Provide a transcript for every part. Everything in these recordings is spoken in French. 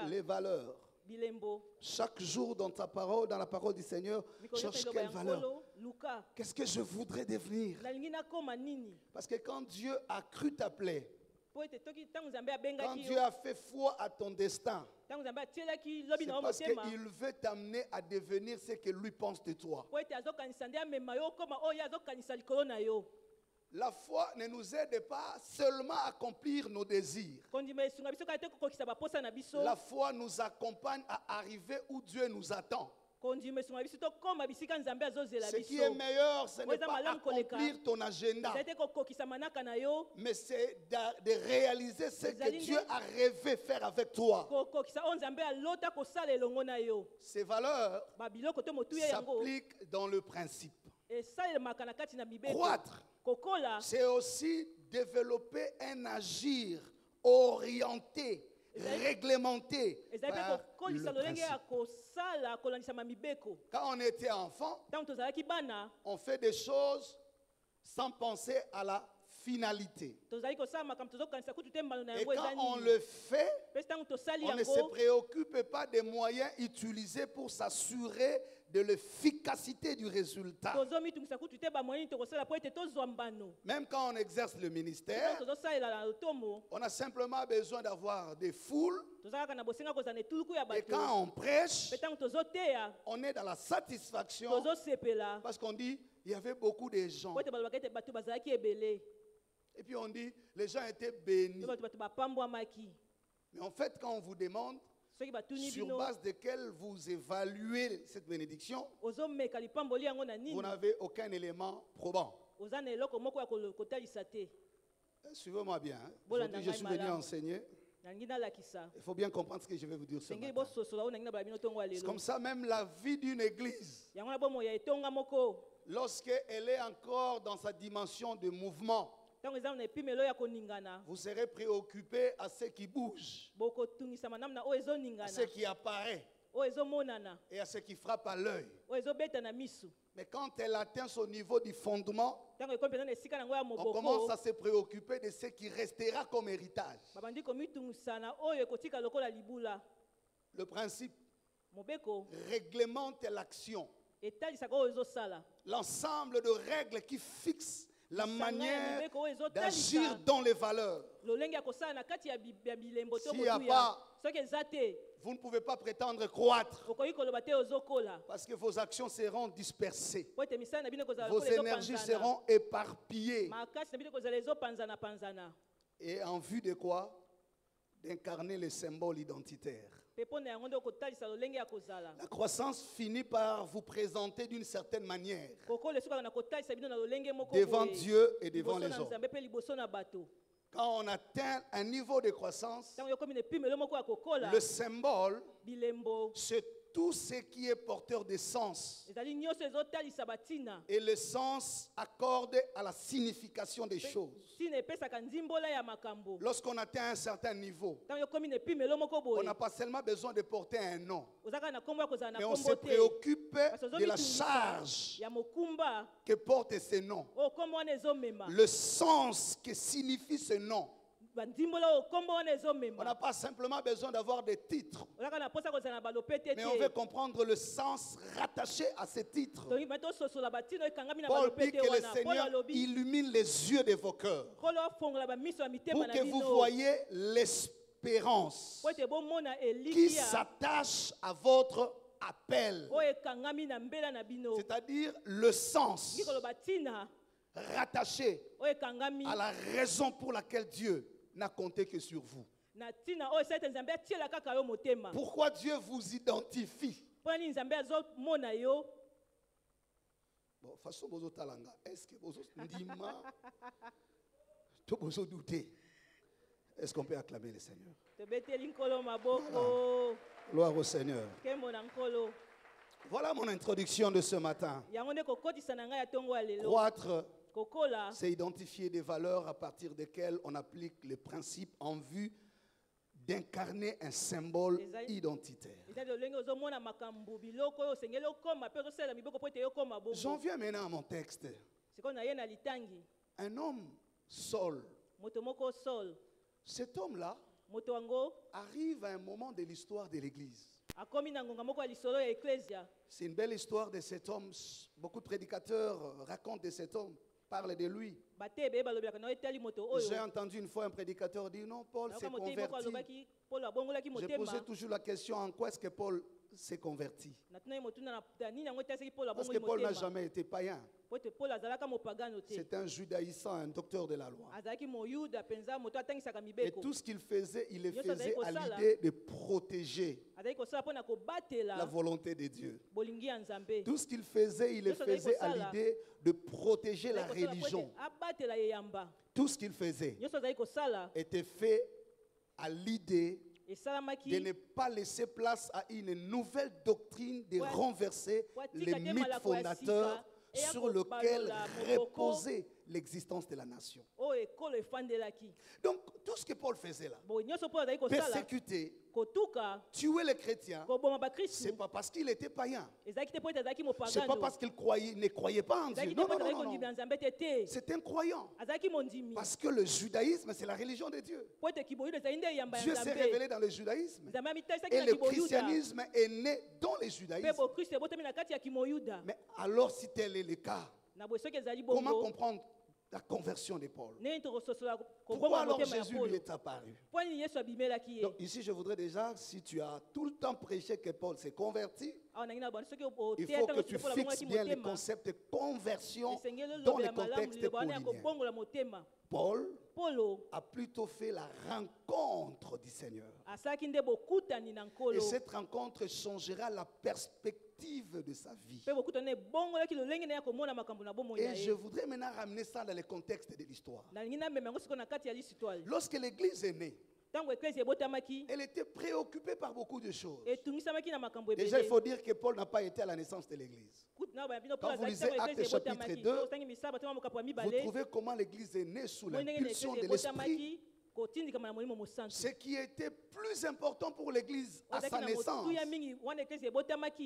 les valeurs. Chaque jour dans ta parole, dans la parole du Seigneur, cherche quelle valeur. Qu'est-ce que je voudrais devenir? Parce que quand Dieu a cru t'appeler, quand Dieu a fait foi à ton destin, c'est parce qu'il veut t'amener à devenir ce que lui pense de toi. La foi ne nous aide pas seulement à accomplir nos désirs. La foi nous accompagne à arriver où Dieu nous attend. Ce qui est meilleur, ce n'est pas accomplir ton agenda, mais c'est de réaliser ce que Dieu a rêvé faire avec toi. Ces valeurs s'appliquent dans le principe. Croître, c'est aussi développer un agir orienté, réglementé par le principe. Quand on était enfant, on fait des choses sans penser à la finalité. Et quand on le fait, on ne se préoccupe pas des moyens utilisés pour s'assurer de l'efficacité du résultat. Même quand on exerce le ministère, on a simplement besoin d'avoir des foules. Et quand on prêche, on est dans la satisfaction parce qu'on dit il y avait beaucoup de gens. Et puis on dit les gens étaient bénis. Mais en fait, quand on vous demande sur base de quelle vous évaluez cette bénédiction, vous n'avez aucun élément probant. Suivez-moi bien. Hein. Aujourd'hui, je suis venu enseigner. Il faut bien comprendre ce que je vais vous dire ce matin. C'est comme ça, même la vie d'une église, lorsqu'elle est encore dans sa dimension de mouvement, vous serez préoccupé à ce qui bouge, à ce qui apparaît et à ce qui frappe à l'œil. Mais quand elle atteint son niveau du fondement, on commence à se préoccuper de ce qui restera comme héritage. Le principe réglemente l'action. L'ensemble de règles qui fixent la manière d'agir dans les valeurs. S'il n'y a pas, vous ne pouvez pas prétendre croître parce que vos actions seront dispersées. Vos énergies seront éparpillées. Et en vue de quoi? D'incarner les symboles identitaires. La croissance finit par vous présenter d'une certaine manière devant Dieu et devant les autres. Quand on atteint un niveau de croissance, le symbole, c'est tout ce qui est porteur de sens. Et le sens accordé à la signification des choses. Lorsqu'on atteint un certain niveau, on n'a pas seulement besoin de porter un nom, mais on se préoccupe de la charge que porte ce nom, le sens que signifie ce nom. On n'a pas simplement besoin d'avoir des titres, mais on veut comprendre le sens rattaché à ces titres. Paul dit que le Seigneur illumine les yeux de vos cœurs pour que vous voyez l'espérance qui s'attache à votre appel, c'est-à-dire le sens rattaché à la raison pour laquelle Dieu n'a compté que sur vous. Pourquoi Dieu vous identifie? Bon, façon bozo talanga. Est-ce que bozo ndima? Tout bozo douter. Est-ce qu'on peut acclamer le Seigneur? Voilà. Gloire au Seigneur. Voilà mon introduction de ce matin. Croître, c'est identifier des valeurs à partir desquelles on applique les principes en vue d'incarner un symbole identitaire. J'en viens maintenant à mon texte. Un homme, Saul. Cet homme-là arrive à un moment de l'histoire de l'Église. C'est une belle histoire de cet homme. Beaucoup de prédicateurs racontent de cet homme, parlent de lui. J'ai entendu une fois un prédicateur dire non, Paul s'est converti. Je posais toujours la question, en quoi est-ce que Paul s'est converti? Parce que Paul n'a jamais été païen. C'est un judaïsant, un docteur de la loi. Et tout ce qu'il faisait, il le faisait à l'idée de protéger la volonté de Dieu. Tout ce qu'il faisait, il le faisait à l'idée de protéger la religion. Tout ce qu'il faisait était fait à l'idée de ne pas laisser place à une nouvelle doctrine, de renverser les mythes fondateurs sur lesquels reposait l'existence de la nation. Donc, tout ce que Paul faisait là, persécuter, tuer les chrétiens, ce n'est pas parce qu'il était païen. Ce n'est pas parce qu'il ne croyait pas en Dieu. Non, non, non, non. C'est un croyant. Parce que le judaïsme, c'est la religion de Dieu. Dieu s'est révélé dans le judaïsme. Et le christianisme est né dans le judaïsme. Mais alors, si tel est le cas, comment comprendre la conversion de Paul? Pourquoi alors Jésus lui est apparu? Donc ici, je voudrais déjà, si tu as tout le temps prêché que Paul s'est converti, il faut que tu fixes bien le concept de conversion dans le contexte paulien. Paul a plutôt fait la rencontre du Seigneur. Et cette rencontre changera la perspective de sa vie. Et je voudrais maintenant ramener ça dans le contexte de l'histoire. Lorsque l'Église est née, elle était préoccupée par beaucoup de choses. Déjà, il faut dire que Paul n'a pas été à la naissance de l'Église. Quand vous lisez Actes chapitre 2, vous trouvez comment l'Église est née sous l'impulsion de l'Esprit. Ce qui était plus important pour l'Église à sa naissance,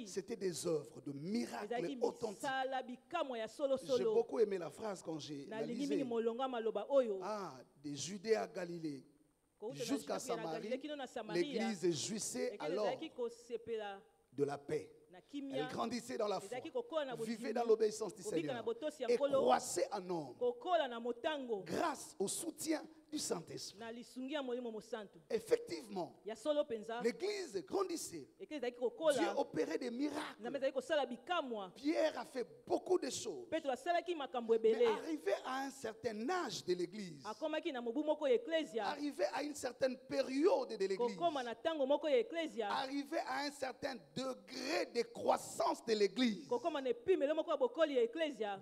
c'était des œuvres, de miracles authentiques. J'ai beaucoup aimé la phrase quand j'ai lisé. De Judée à Galilée jusqu'à Samarie, l'Église jouissait alors de la paix. Elle grandissait dans la foi, vivait dans l'obéissance du Seigneur et croissait en nombre grâce au soutien du Saint-Esprit. Effectivement, l'Église grandissait. Dieu opérait des miracles. Pierre a fait beaucoup de choses. Mais arrivé à un certain âge de l'Église, arrivé à une certaine période de l'Église, arrivé à un certain degré de croissance de l'Église,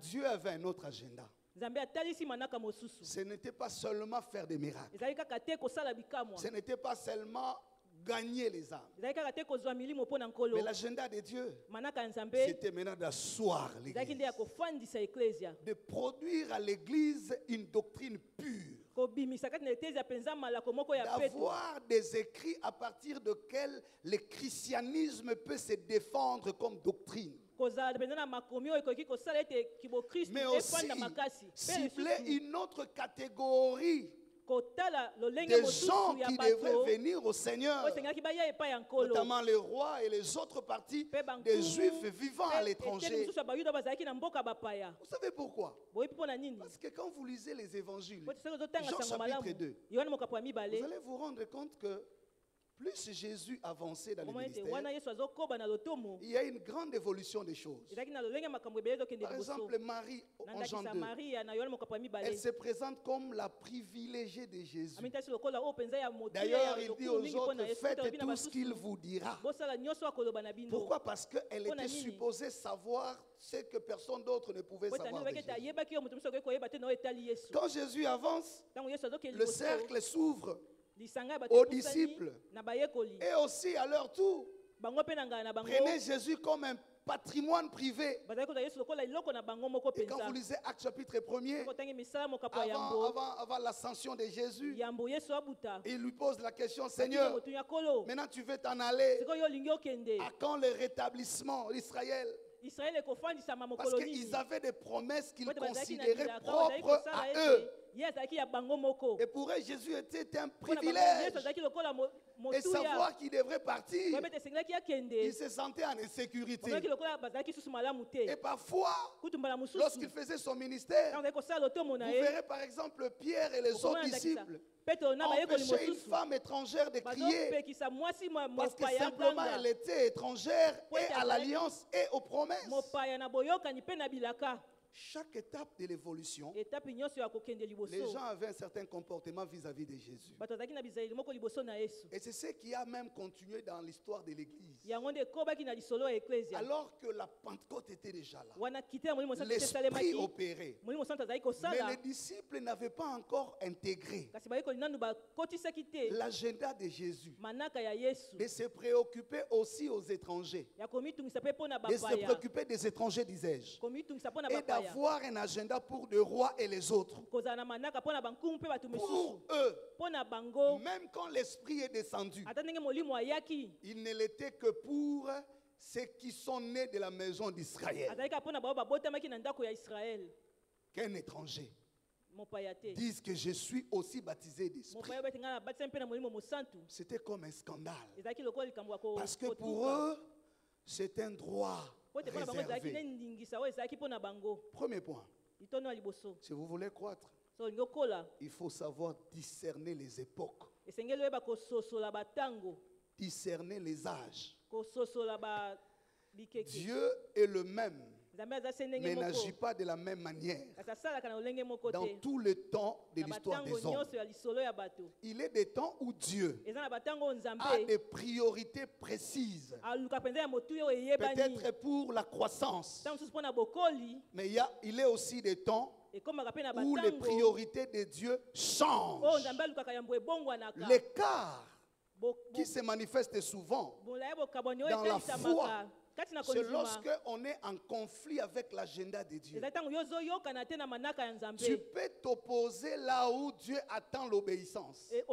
Dieu avait un autre agenda. Ce n'était pas seulement faire des miracles. Ce n'était pas seulement gagner les âmes. Mais l'agenda de Dieu, c'était maintenant d'asseoir l'Église, de produire à l'Église une doctrine pure, d'avoir des écrits à partir desquels le christianisme peut se défendre comme doctrine. Mais aussi cibler une autre catégorie des gens qui devraient venir au Seigneur, notamment les rois et les autres parties des Juifs vivant à l'étranger. Vous savez pourquoi? Parce que quand vous lisez les évangiles, Jean chapitre 2, vous allez vous rendre compte que plus Jésus avançait dans le ministère, il y a une grande évolution des choses. Par exemple, Marie en Jean 2, elle se présente comme la privilégiée de Jésus. D'ailleurs, il dit aux autres, faites tout ce qu'il vous dira. Pourquoi? Parce qu'elle était supposée savoir ce que personne d'autre ne pouvait savoir de Jésus. Quand Jésus avance, le cercle s'ouvre aux disciples et aussi à leur tour. Prenez Jésus comme un patrimoine privé. Et quand vous lisez Actes chapitre 1er, avant l'ascension de Jésus, il lui pose la question, Seigneur, maintenant tu veux t'en aller. À quand le rétablissement d'Israël? Parce qu'ils avaient des promesses qu'ils considéraient propres à eux. Et pour eux, Jésus était un privilège. Et savoir qu'il devrait partir, il se sentait en insécurité. Et parfois, lorsqu'il faisait son ministère, vous verrez par exemple Pierre et les autres disciples empêcher une femme étrangère de crier parce que simplement elle était étrangère et à l'alliance et aux promesses. Chaque étape de l'évolution, les gens avaient un certain comportement vis-à-vis de Jésus. Et c'est ce qui a même continué dans l'histoire de l'Église. Alors que la Pentecôte était déjà là, l'Esprit opérait. Mais les disciples n'avaient pas encore intégré l'agenda de Jésus, de se préoccuper aussi aux étrangers, de se préoccuper des étrangers, disais-je, et d'avoir un agenda pour les rois et les autres. Pour eux, même quand l'Esprit est descendu, il ne l'était que pour ceux qui sont nés de la maison d'Israël. Qu'un étranger dise que je suis aussi baptisé d'esprit, c'était comme un scandale. Parce que pour eux, c'est un droit réservé. Premier point, si vous voulez croître, il faut savoir discerner les époques, discerner les âges. Dieu est le même, mais n'agit pas de la même manière dans tout le temps de l'histoire des hommes. Il est des temps où Dieu a des priorités précises, peut-être pour la croissance, mais il est aussi des temps où les priorités de Dieu changent. L'écart qui se manifeste souvent dans la foi, c'est lorsque on est en conflit avec l'agenda de Dieu. Tu peux t'opposer là où Dieu attend l'obéissance. Et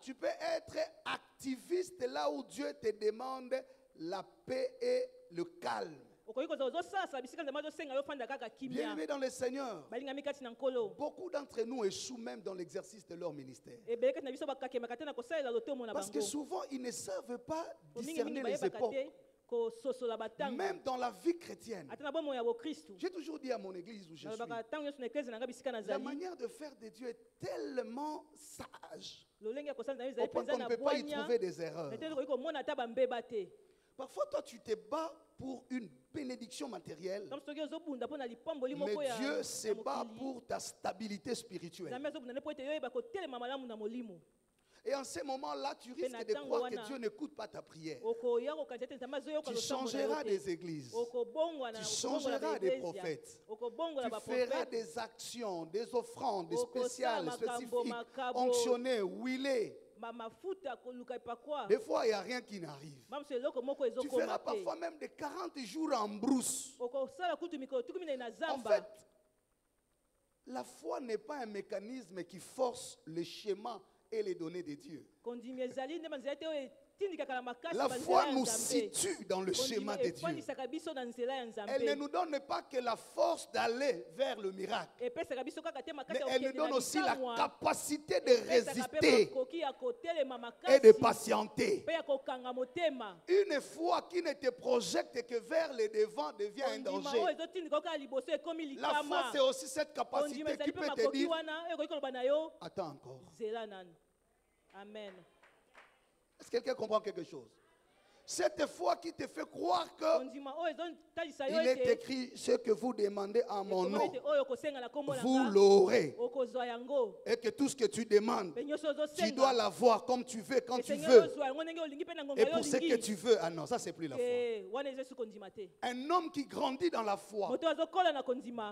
tu peux être activiste là où Dieu te demande la paix et le calme. Bien-aimés dans le Seigneur, beaucoup d'entre nous échouent même dans l'exercice de leur ministère. Parce que souvent, ils ne savent pas discerner les époques. Même dans la vie chrétienne. J'ai toujours dit à mon église où je suis, la manière de faire de Dieu est tellement sage au point qu'on ne peut pas y trouver des erreurs. Parfois, toi, tu te bats pour une bénédiction matérielle, mais Dieu se bat pour ta stabilité spirituelle. Et en ce moment-là, tu risques de croire que Dieu n'écoute pas ta prière. Tu changeras des églises, tu changeras des prophètes, tu feras des actions, des offrandes spéciales, spécifiques, onctionnées, huilées. Des fois, il n'y a rien qui n'arrive. Tu feras parfois même des 40 jours en brousse. En fait, la foi n'est pas un mécanisme qui force le schéma et les données de Dieu. La foi nous situe dans le schéma de Dieu. Elle ne nous donne pas que la force d'aller vers le miracle, mais elle nous donne aussi la capacité de résister et de patienter. Une foi qui ne te projette que vers le devant devient un danger. La foi, c'est aussi cette capacité qui peut te dire, attends encore. Amen. Est-ce que quelqu'un comprend quelque chose? Cette foi qui te fait croire que il est écrit ce que vous demandez en mon nom, vous l'aurez. Et que tout ce que tu demandes, tu dois l'avoir comme tu veux, quand tu veux. Et pour ce que tu veux. Ah non, ça c'est plus la foi. Un homme qui grandit dans la foi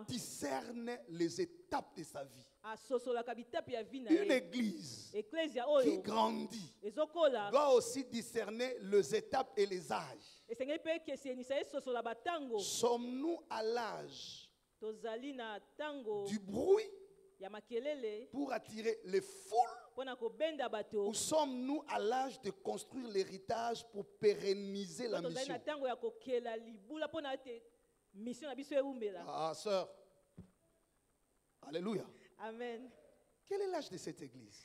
discerne les étapes de sa vie. Une église qui grandit doit aussi discerner les étapes et les âges. Sommes-nous à l'âge du bruit pour attirer les foules, ou sommes-nous à l'âge de construire l'héritage pour pérenniser la mission? Ah, sœur, Alléluia. Amen. Quel est l'âge de cette église?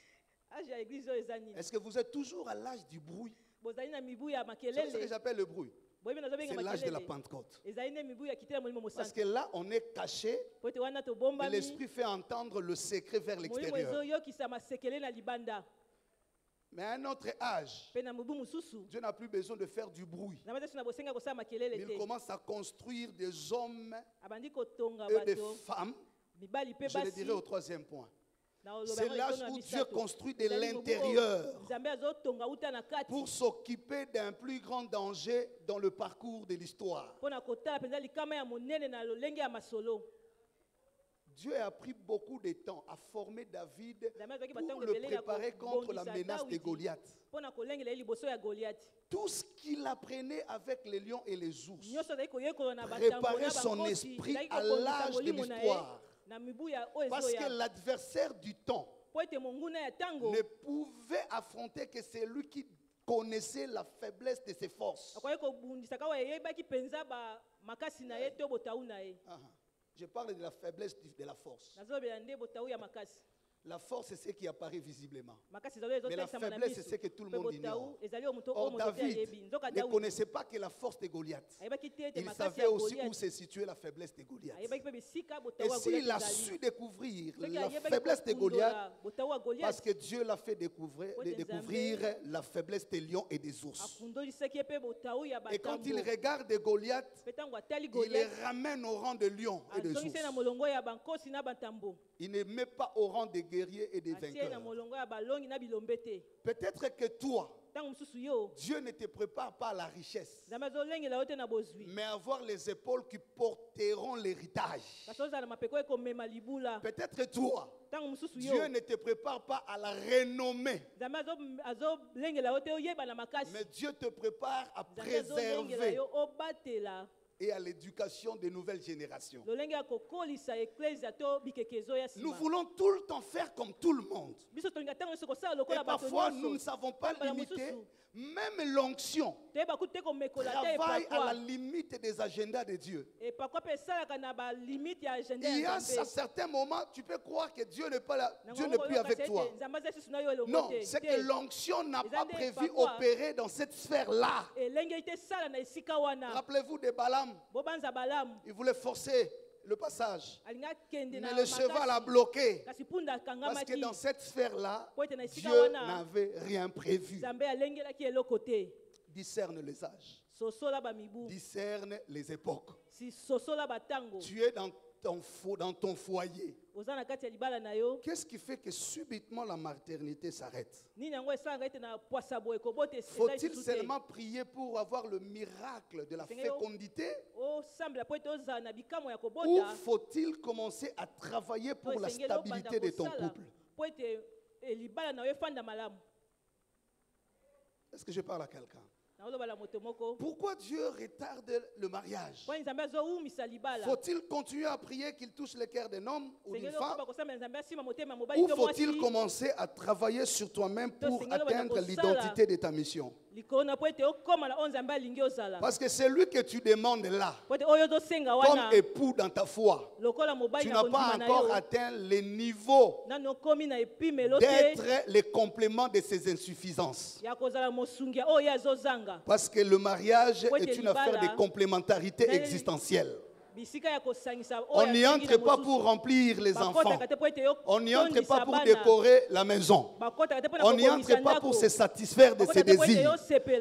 Est-ce que vous êtes toujours à l'âge du bruit? C'est ce que j'appelle le bruit. C'est l'âge de la Pentecôte. Parce que là, on est caché, et l'Esprit fait entendre le secret vers l'extérieur. Mais à un autre âge, Dieu n'a plus besoin de faire du bruit. Il commence à construire des hommes et des femmes. Je le dirai au troisième point. C'est l'âge où Dieu construit de l'intérieur pour s'occuper d'un plus grand danger dans le parcours de l'histoire. Dieu a pris beaucoup de temps à former David pour le préparer contre la menace de Goliath. Tout ce qu'il apprenait avec les lions et les ours préparait son esprit à l'âge de l'histoire. Parce que l'adversaire du temps ne pouvait affronter que celui qui connaissait la faiblesse de ses forces. Je parle de la faiblesse de la force. La force, c'est ce qui apparaît visiblement. Mais la faiblesse, c'est ce que tout le monde ignore. Or, David ne connaissait pas que la force de Goliath. Il savait aussi où se situait la faiblesse de Goliath. Et s'il a su découvrir la faiblesse de Goliath, parce que Dieu l'a fait découvrir la faiblesse des lions et des ours. Et quand il regarde Goliath, il les ramène au rang de lions et de ours. Il ne met pas au rang des guerriers et des vainqueurs. Peut-être que toi, Dieu ne te prépare pas à la richesse, mais à avoir les épaules qui porteront l'héritage. Peut-être toi, Dieu ne te prépare pas à la renommée, mais Dieu te prépare à préserver et à l'éducation des nouvelles générations. Nous voulons tout le temps faire comme tout le monde. Et parfois, nous ne savons pas limiter. Même l'onction travaille à la limite des agendas de Dieu. Il y a à certains moments, tu peux croire que Dieu n'est pas là, Dieu n'est plus avec toi. Non, c'est que l'onction n'a pas prévu opérer dans cette sphère-là. Rappelez-vous de Balaam. Il voulait forcer le passage, mais le cheval a bloqué, parce que dans cette sphère-là, Dieu n'avait rien prévu. Discerne les âges, discerne les époques. Tu es dans ton foyer. Qu'est-ce qui fait que subitement la maternité s'arrête? Faut-il seulement prier pour avoir le miracle de la fécondité? Ou faut-il commencer à travailler pour la stabilité de ton couple? Est-ce que je parle à quelqu'un? Pourquoi Dieu retarde le mariage? Faut-il continuer à prier qu'il touche le cœur d'un homme ou d'une femme? Ou faut-il commencer à travailler sur toi-même pour atteindre l'identité de ta mission? Parce que c'est lui que tu demandes là, comme époux dans ta foi, tu n'as pas encore atteint le niveau d'être le complément de ses insuffisances. Parce que le mariage est une affaire de complémentarité existentielle. On n'y entre pas pour remplir les enfants. On n'y entre pas pour décorer la maison. On n'y entre pas pour se satisfaire de ses désirs.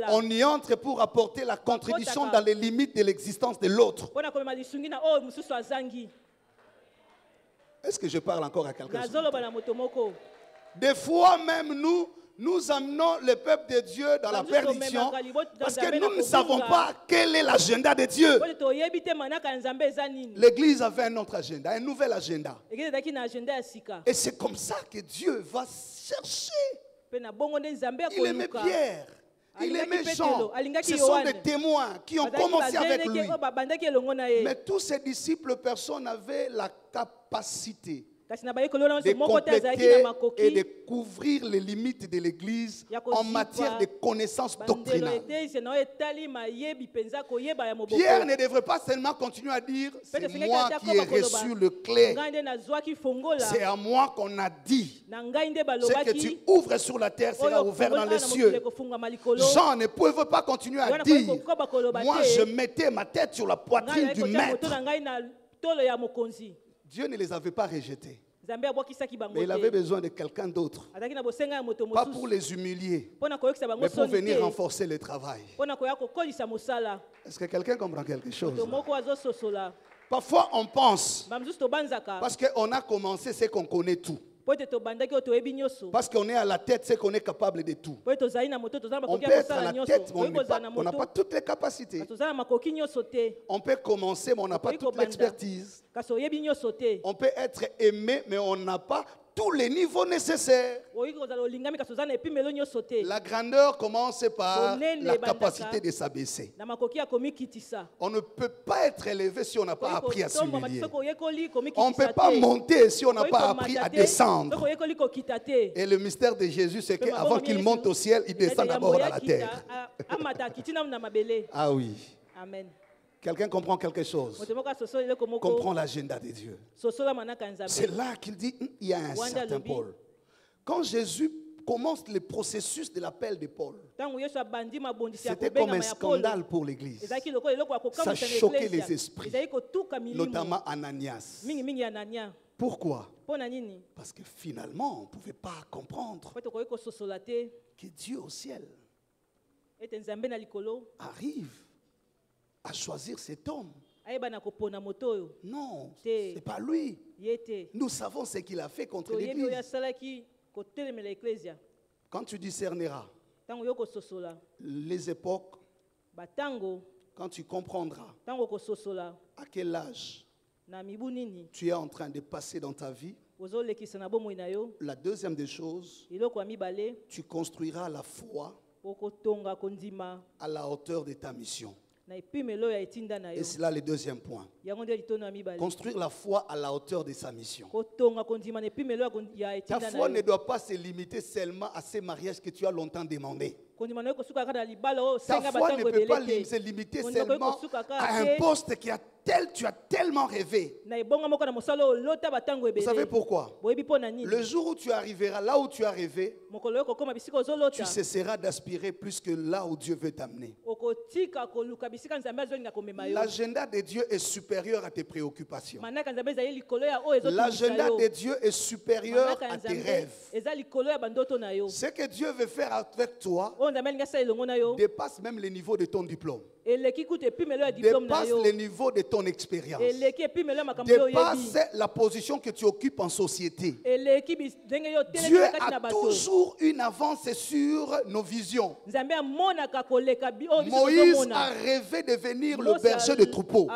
On y entre pour apporter la contribution dans les limites de l'existence de l'autre. Est-ce que je parle encore à quelqu'un? Des fois même nous amenons le peuple de Dieu dans la perdition parce que nous ne savons pas quel est l'agenda de Dieu. L'église avait un autre agenda, un nouvel agenda. Et c'est comme ça que Dieu va chercher. Il aimait Pierre, il aimait Jean. Ce sont des témoins qui ont commencé avec lui. Mais tous ses disciples, personne n'avait la capacité de compléter et de couvrir les limites de l'Église en matière de connaissances doctrinales. Pierre ne devrait pas seulement continuer à dire « c'est moi qui ai reçu le clé, c'est à moi qu'on a dit, ce que tu ouvres sur la terre sera ouvert dans les cieux ». Jean ne pouvait pas continuer à dire « moi je mettais ma tête sur la poitrine du maître ». Dieu ne les avait pas rejetés. Mais il avait besoin de quelqu'un d'autre. Pas pour les humilier, mais pour venir renforcer le travail. Est-ce que quelqu'un comprend quelque chose? Parfois on pense, parce qu'on a commencé, c'est qu'on connaît tout. Parce qu'on est à la tête, c'est qu'on est capable de tout. On peut être à la tête, mais on n'a pas toutes les capacités. On peut commencer, mais on n'a pas toute l'expertise. On peut être aimé, mais on n'a pas tous les niveaux nécessaires. La grandeur commence par la capacité de s'abaisser. On ne peut pas être élevé si on n'a pas appris à s'humilier. On ne peut pas monter si on n'a pas appris à descendre. Et le mystère de Jésus, c'est qu'avant qu'il monte au ciel, il descend d'abord à la terre. Ah oui. Amen. Quelqu'un comprend quelque chose? Comprend l'agenda de Dieu. C'est là qu'il dit, il y a un certain Paul. Quand Jésus commence le processus de l'appel de Paul, c'était comme un scandale pour l'Église. Ça choquait les esprits, notamment Ananias. Pourquoi? Parce que finalement, on ne pouvait pas comprendre que Dieu au ciel arrive à choisir cet homme. Non, ce n'est pas lui. Nous savons ce qu'il a fait contre l'Église. Quand tu discerneras les époques, quand tu comprendras à quel âge tu es en train de passer dans ta vie, la deuxième des choses, tu construiras la foi à la hauteur de ta mission. Et c'est là le deuxième point. Construire la foi à la hauteur de sa mission. Ta foi ne doit pas se limiter seulement à ces mariages que tu as longtemps demandés. Ta foi ne peut pas se limiter seulement à un poste tu as tellement rêvé. Vous savez pourquoi? Le jour où tu arriveras là où tu as rêvé, tu cesseras d'aspirer plus que là où Dieu veut t'amener. L'agenda de Dieu est supérieur à tes préoccupations. L'agenda de Dieu est supérieur à tes rêves. Ce que Dieu veut faire avec toi dépasse même le niveau de ton diplôme. Dépasse le niveau de ton expérience. Dépasse la position que tu occupes en société. Dieu a toujours une avance sur nos visions. Moïse a rêvé de devenir le berger de troupeaux.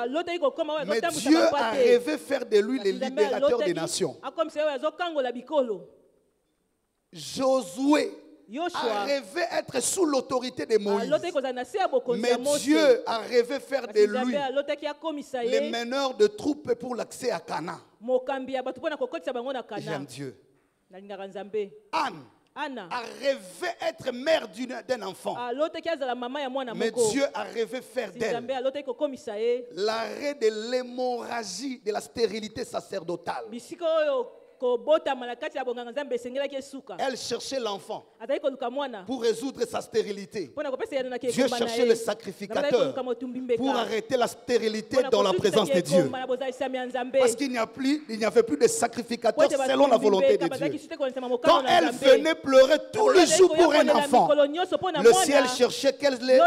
Mais Dieu a rêvé faire de lui le libérateur des nations. Josué a rêvé être sous l'autorité de Moïse. Mais Dieu a rêvé faire de lui le meneur de troupes pour l'accès à Canaan. J'aime Dieu. Anne a rêvé être mère d'un enfant. Mais Dieu a rêvé faire d'elle l'arrêt de l'hémorragie, de la stérilité sacerdotale. Elle cherchait l'enfant pour résoudre sa stérilité. Dieu cherchait le sacrificateur pour arrêter la stérilité dans la présence de Dieu. Parce qu'il n'y avait plus de sacrificateur selon la volonté de Dieu. Quand elle venait pleurer tous les jours pour un enfant, le ciel cherchait quelle est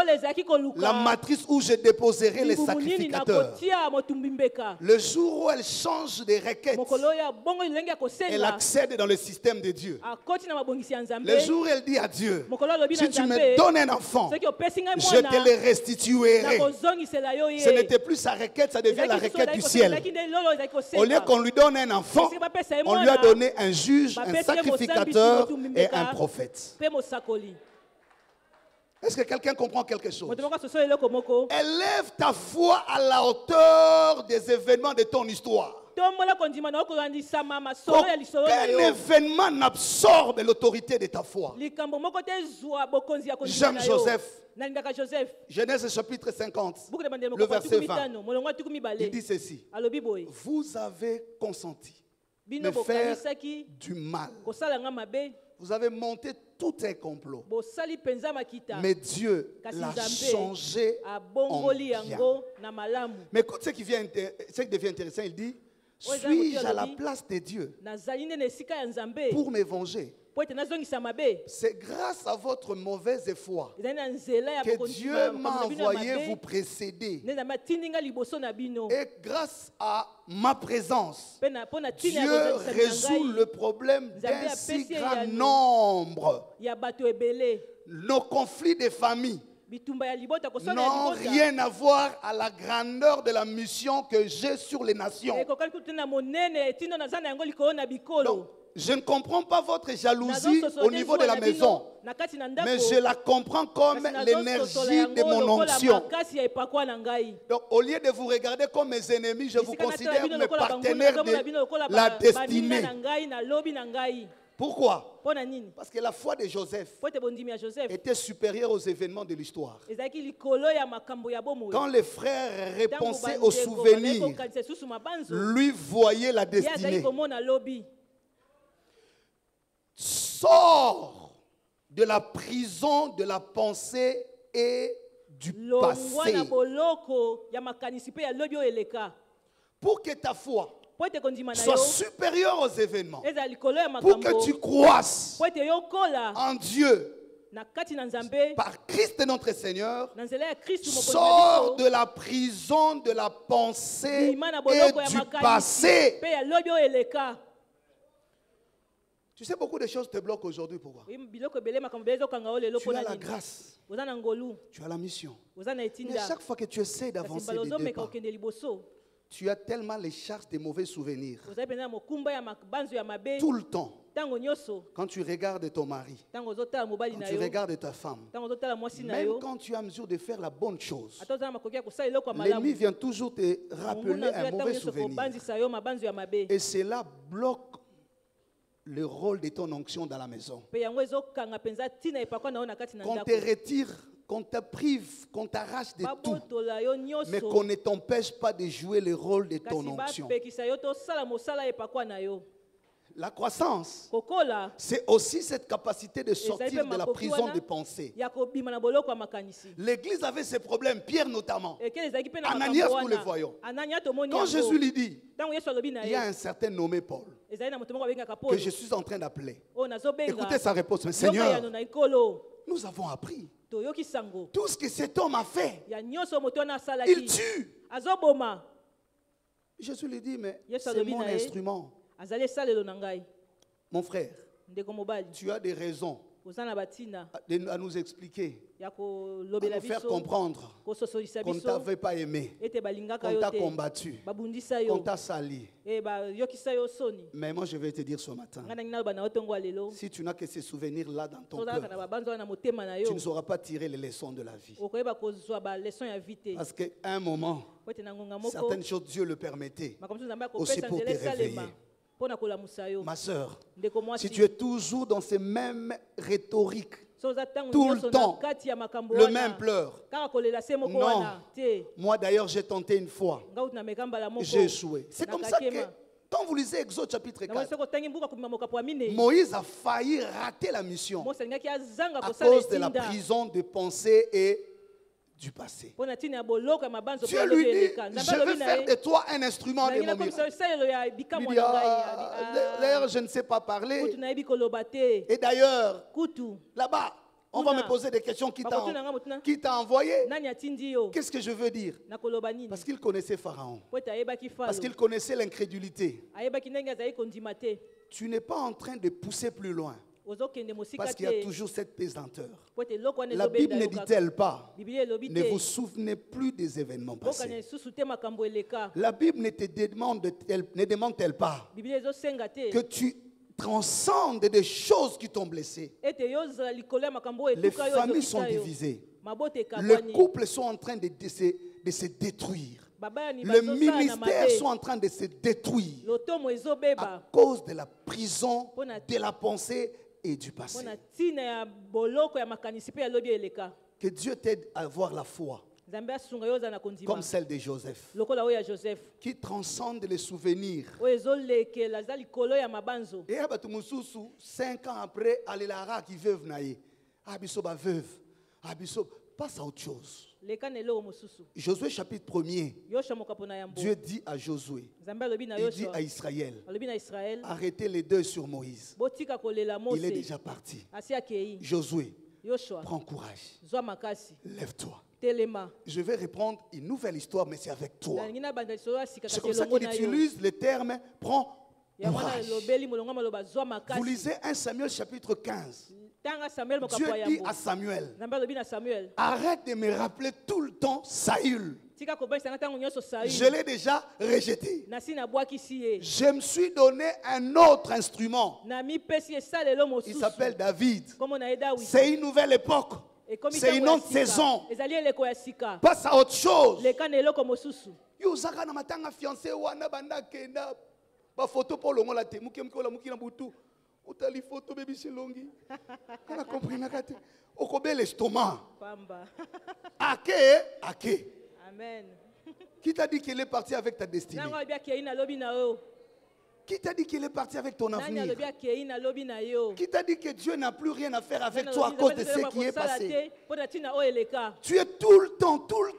la matrice où je déposerai les sacrificateurs. Le jour où elle change de requête, elle accède dans le système de Dieu. Le jour où elle dit à Dieu, si tu me donnes un enfant, je te le restituerai. Ce n'était plus sa requête, ça devient la requête du ciel. Au lieu qu'on lui donne un enfant, on lui a donné un juge, un sacrificateur et un prophète. Est-ce que quelqu'un comprend quelque chose? Élève ta foi à la hauteur des événements de ton histoire. Aucun événement n'absorbe l'autorité de ta foi. J'aime Joseph. Genèse chapitre 50, le verset 20. Il dit ceci. Vous avez consenti me faire du mal. Vous avez monté tout un complot. Mais Dieu l'a changé en bien. Mais écoute ce qui devient intéressant. Il dit, suis-je à la place de Dieu pour me venger? C'est grâce à votre mauvaise foi que Dieu m'a envoyé vous précéder. Et grâce à ma présence, Dieu résout le problème d'un si grand nombre. Nos conflits de famille n'ont rien à voir à la grandeur de la mission que j'ai sur les nations. Donc, je ne comprends pas votre jalousie au niveau de la maison, mais je la comprends comme l'énergie de mon onction. Donc, au lieu de vous regarder comme mes ennemis, je vous considère mes partenaires de la destinée. Pourquoi? Parce que la foi de Joseph était supérieure aux événements de l'histoire. Quand les frères réponsaient aux souvenirs, lui voyait la destinée. Sors de la prison de la pensée et du passé. Pour que ta foi soit supérieure aux événements, pour que tu croisses en Dieu par Christ notre Seigneur, sors de la prison de la pensée et du passé. Tu sais, beaucoup de choses te bloquent aujourd'hui. Pourquoi? Tu as la grâce. Tu as la mission. Mais chaque fois que tu essaies d'avancer des deux pas, tu as tellement les charges des mauvais souvenirs. Tout le temps. Quand tu regardes ton mari, quand tu regardes ta femme, même quand tu es en mesure de faire la bonne chose, l'ennemi vient toujours te rappeler un mauvais souvenir. Et cela bloque le rôle de ton onction dans la maison. Qu'on te retire, qu'on te prive, qu'on t'arrache de tout, mais qu'on ne t'empêche pas de jouer le rôle de ton onction. La croissance, c'est aussi cette capacité de sortir de la prison de pensée. L'Église avait ses problèmes, Pierre notamment. Ananias, nous le voyons. Quand Jésus lui dit, il y a un certain nommé Paul que je suis en train d'appeler. Écoutez sa réponse. Mais Seigneur, nous avons appris tout ce que cet homme a fait. Il tue. Jésus lui dit, mais c'est mon instrument. Mon frère, tu as des raisons à nous expliquer, à nous faire comprendre qu'on ne t'avait pas aimé, qu'on t'a combattu, qu'on t'a sali. Mais moi je vais te dire ce matin, si tu n'as que ces souvenirs-là dans ton cœur, tu ne sauras pas tirer les leçons de la vie. Parce qu'à un moment, certaines choses Dieu le permettait aussi pour te réveiller. Ma soeur, si tu es toujours dans ces mêmes rhétoriques, tout le temps, le même pleur. Non, moi d'ailleurs j'ai tenté une fois, j'ai échoué. C'est comme ça que quand vous lisez Exode chapitre 4, Moïse a failli rater la mission à cause de la prison de pensée et du passé. Dieu lui dit, je veux faire de toi un instrument de mon miracle. Il dit, d'ailleurs, je ne sais pas parler. Et d'ailleurs, là-bas, on va me poser des questions. Qui t'a envoyé? Qu'est-ce que je veux dire? Parce qu'il connaissait Pharaon. Parce qu'il connaissait l'incrédulité. Tu n'es pas en train de pousser plus loin. Parce qu'il y a toujours cette pesanteur. La Bible ne dit-elle pas, ne vous souvenez plus des événements passés. La Bible ne demande-t-elle pas que tu transcendes des choses qui t'ont blessé. Les familles sont divisées. Les couples sont en train de se détruire. Le ministère sont en train de se détruire à cause de la prison, de la pensée et du passé. Que Dieu t'aide à avoir la foi comme celle de Joseph, qui transcende les souvenirs. Et 5 ans après, Alélara qui veuve naïe, Abisso ba veuve, Abisso passe à autre chose. Josué chapitre 1er, Dieu dit à Josué, il dit à Israël, arrêtez les deuils sur Moïse. Il est déjà parti. Josué, prends courage, lève-toi. Je vais reprendre une nouvelle histoire, mais c'est avec toi. C'est comme ça qu'il utilise le terme prends courage. Vous lisez 1 Samuel chapitre 15. Dieu dit à Samuel, arrête de me rappeler tout le temps Saül. Je l'ai déjà rejeté. Je me suis donné un autre instrument. Il s'appelle David. C'est une nouvelle époque. C'est une autre saison. Passe à autre chose. Photo pour le Otali photo baby silongi. Kana comprendre kate. Okobe l'estomac. Ake. Amen. Qui t'a dit qu'il est parti avec ta destinée? Qui t'a dit qu'il est parti avec ton avenir? Qui t'a dit que Dieu n'a plus rien à faire avec toi à cause de ce qui est passé? Tu es tout le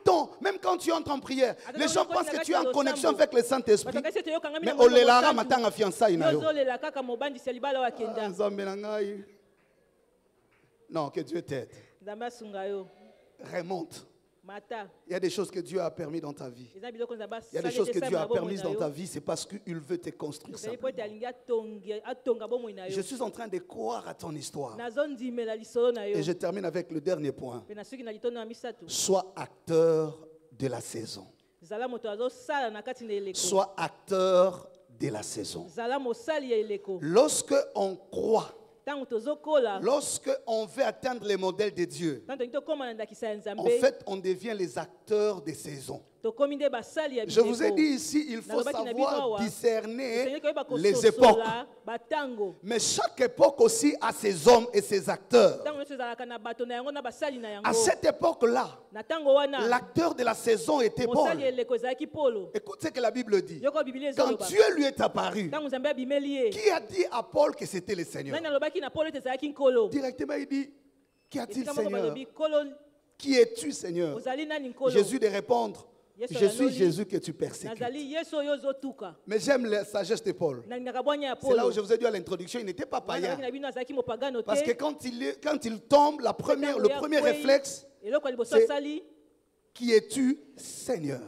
temps, même quand tu entres en prière. Les gens pensent que tu es en connexion avec le Saint-Esprit. Mais Olélara matin a fiançailles. Non, que Dieu t'aide. Remonte. Il y a des choses que Dieu a permis dans ta vie. Il y a des choses que Dieu a permises dans ta vie, c'est parce qu'il veut te construire simplement. Je suis en train de croire à ton histoire. Et je termine avec le dernier point. Sois acteur de la saison. Sois acteur de la saison. Lorsque on croit, lorsque on veut atteindre les modèles de Dieu, en fait, on devient les acteurs des saisons. Je vous ai dit ici, il faut savoir discerner les époques. Mais chaque époque aussi a ses hommes et ses acteurs. À cette époque-là, l'acteur de la saison était Paul. Écoute ce que la Bible dit. Quand Dieu lui est apparu, qui a dit à Paul que c'était le Seigneur? Directement, il dit, qu'y a-t-il, Seigneur? Qui es-tu, Seigneur? Jésus de répondre, je suis Jésus que tu persécutes. Mais j'aime la sagesse de Paul. C'est là où je vous ai dit à l'introduction, il n'était pas païen. Parce que quand il tombe, le premier réflexe, c'est qui es-tu, Seigneur?